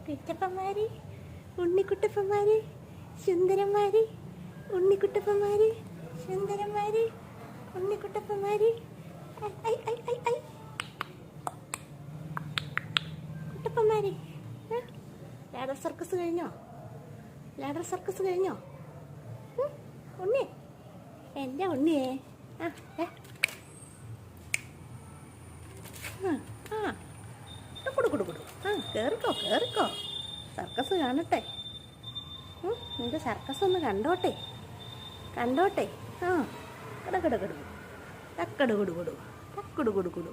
പിറ്റപ്പന്മാര്, ഉണ്ണിക്കുട്ടപ്പന്മാര്, സുന്ദരന്മാര്, ഉണ്ണിക്കുട്ടപ്പന്മാര്, സുന്ദരന്മാര്, ഉണ്ണിക്കുട്ടപ്പന്മാര്. കുട്ടപ്പന്മാര്. Ladder circus കഴിഞ്ഞോ? Ladder circus കഴിഞ്ഞോ? ഉണ്ണി, എൻ്റെ ഉണ്ണിയേ. ആ കൊടു കേറിക്കോ കേറിക്കോ, സർക്കസ് കാണട്ടെ. നിന്റെ സർക്കസ് ഒന്ന് കണ്ടോട്ടെ. ആ കട തക്കട് കൊടു കൊടു തക്കട് കൊടു കൊടു.